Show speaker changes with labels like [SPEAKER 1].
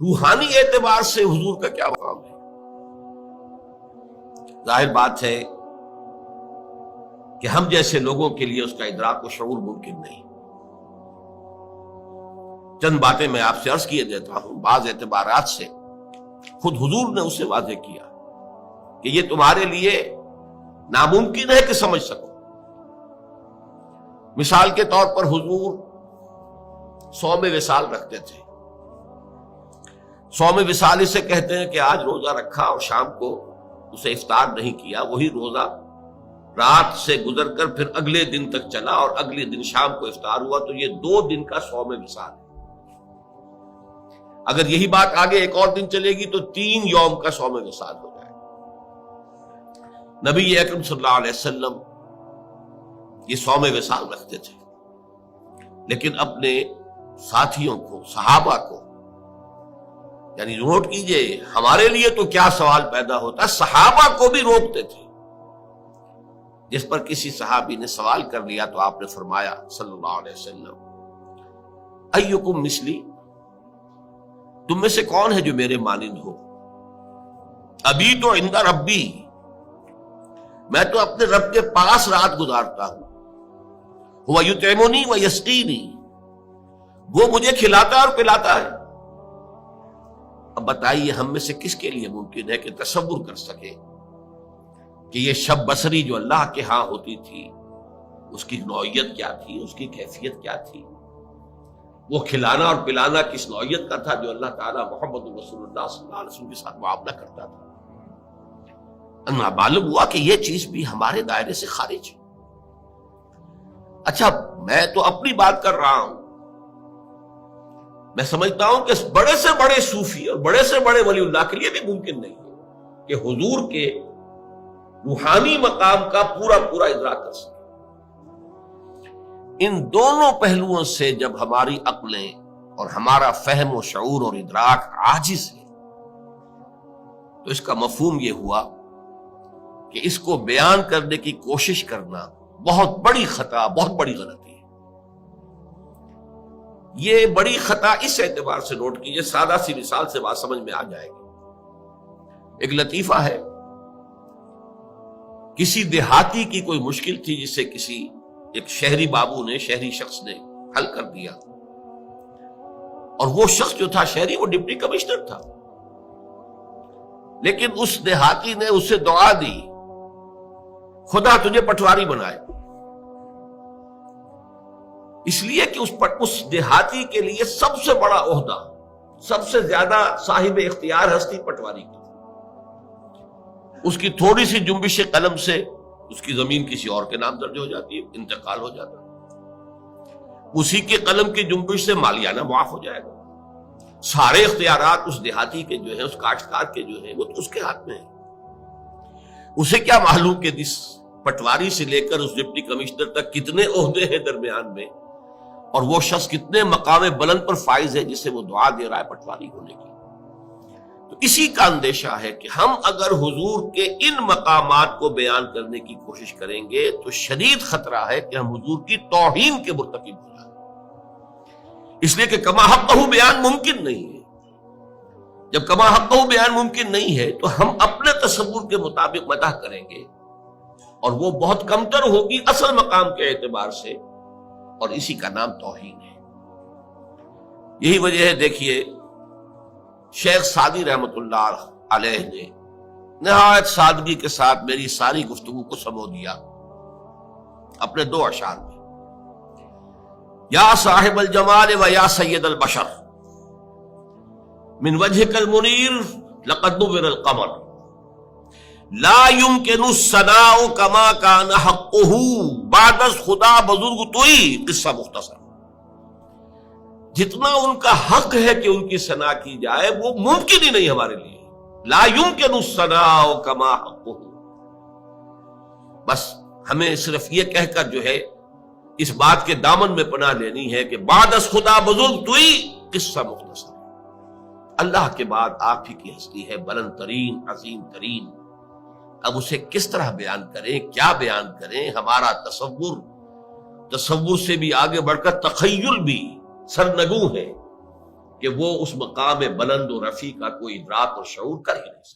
[SPEAKER 1] روحانی اعتبار سے حضور کا کیا مقام ہے؟ ظاہر بات ہے کہ ہم جیسے لوگوں کے لیے اس کا ادراک و شعور ممکن نہیں۔ چند باتیں میں آپ سے عرض کیے دیتا ہوں۔ بعض اعتبارات سے خود حضور نے اسے واضح کیا کہ یہ تمہارے لیے ناممکن ہے کہ سمجھ سکو۔ مثال کے طور پر حضور صوم وصال رکھتے تھے۔ صوم وصال اسے کہتے ہیں کہ آج روزہ رکھا اور شام کو اسے افطار نہیں کیا، وہی روزہ رات سے گزر کر پھر اگلے دن تک چلا اور اگلے دن شام کو افطار ہوا، تو یہ 2 دن کا صوم وصال ہے۔ اگر یہی بات آگے ایک اور دن چلے گی تو 3 یوم کا صوم وصال ہو جائے۔ نبی اکرم صلی اللہ علیہ وسلم یہ صوم وصال رکھتے تھے، لیکن اپنے ساتھیوں کو، صحابہ کو، یعنی نوٹ کیجئے ہمارے لیے تو کیا سوال پیدا ہوتا، صحابہ کو بھی روکتے تھے۔ جس پر کسی صحابی نے سوال کر لیا تو آپ نے فرمایا صلی اللہ علیہ وسلم، ایکم مثلی، تم میں سے کون ہے جو میرے مانند ہو؟ ابھی تو عند ربی، میں تو اپنے رب کے پاس رات گزارتا ہوں۔ ہوا یطعمنی و یسقینی، وہ مجھے کھلاتا اور پلاتا ہے۔ اب بتائیے ہم میں سے کس کے لیے ممکن ہے کہ تصور کر سکے کہ یہ شب بصری جو اللہ کے ہاں ہوتی تھی اس کی نوعیت کیا تھی، اس کی کیفیت کیا تھی، وہ کھلانا اور پلانا کس نوعیت کا تھا جو اللہ تعالیٰ محمد رسول اللہ صلی اللہ علیہ وسلم کے ساتھ معاملہ کرتا تھا۔ معلوم ہوا کہ یہ چیز بھی ہمارے دائرے سے خارج ہے۔ اچھا میں تو اپنی بات کر رہا ہوں، میں سمجھتا ہوں کہ بڑے سے بڑے صوفی اور بڑے سے بڑے ولی اللہ کے لیے بھی ممکن نہیں ہے کہ حضور کے روحانی مقام کا پورا ادراک کر سکے۔ ان دونوں پہلوؤں سے جب ہماری عقلیں اور ہمارا فہم و شعور اور ادراک عاجز ہے تو اس کا مفہوم یہ ہوا کہ اس کو بیان کرنے کی کوشش کرنا بہت بڑی خطا، بہت بڑی غلطی ہے۔ یہ بڑی خطا اس اعتبار سے نوٹ کیجئے، سادہ سی مثال سے بات سمجھ میں آ جائے گی۔ ایک لطیفہ ہے، کسی دیہاتی کی کوئی مشکل تھی جسے کسی ایک شہری بابو نے، شہری شخص نے حل کر دیا، اور وہ شخص جو تھا شہری، وہ ڈپٹی کمشنر تھا، لیکن اس دیہاتی نے اسے دعا دی، خدا تجھے پٹواری بنائے، اس لیے کہ اس دیہاتی کے لیے سب سے بڑا عہدہ، سب سے زیادہ صاحب اختیار ہستی پٹواری کی۔ اس کی تھوڑی سی جنبش قلم سے اس کی زمین کسی اور کے نام درج ہو جاتی ہے، انتقال ہو جاتا ہے، اسی کے قلم کی جنبش سے مالیانہ معاف ہو جائے گا۔ سارے اختیارات اس دیہاتی کے جو ہیں، اس کاشتکار کے جو ہیں، وہ تو اس کے ہاتھ میں ہیں۔ اسے کیا معلوم کہ اس پٹواری سے لے کر اس ڈپٹی کمشنر تک کتنے عہدے ہیں درمیان میں، اور وہ شخص کتنے مقام بلند پر فائز ہے جسے وہ دعا دے رہا ہے پٹواری ہونے کی۔ تو اسی کا اندیشہ ہے کہ ہم اگر حضور کے ان مقامات کو بیان کرنے کی کوشش کریں گے تو شدید خطرہ ہے کہ ہم حضور کی توہین کے مرتکب ہو جائیں، اس لیے کہ کما حقہ بیان ممکن نہیں ہے۔ جب کما حقہ بیان ممکن نہیں ہے تو ہم اپنے تصور کے مطابق مدح کریں گے، اور وہ بہت کمتر ہوگی اصل مقام کے اعتبار سے، اور اسی کا نام توہین ہے۔ یہی وجہ ہے، دیکھیے شیخ سعدی رحمت اللہ علیہ نے نہایت سادگی کے ساتھ میری ساری گفتگو کو سمو دیا اپنے 2 اشعار میں۔ یا صاحب الجمال و یا سید البشر، من وجهك المنیر لقد نور القمر، لا يمكن الثناء كما كان حقه بعد از خدا بزرگ توئی۔ قصہ مختصر، جتنا ان کا حق ہے کہ ان کی ثنا کی جائے وہ ممکن ہی نہیں ہمارے لیے۔ لا يمكن الثناء كما حقه، بس ہمیں صرف یہ کہہ کر جو ہے اس بات کے دامن میں پناہ لینی ہے کہ بعد از خدا بزرگ توئی۔ قصہ مختصر، اللہ کے بعد آپ ہی کی ہستی ہے بلند ترین، عظیم ترین۔ اب اسے کس طرح بیان کریں، کیا بیان کریں؟ ہمارا تصور سے بھی آگے بڑھ کر تخیل بھی سرنگوں ہے کہ وہ اس مقام بلند و رفیع کا کوئی ادراک اور شعور کر ہی نہیں سکتا۔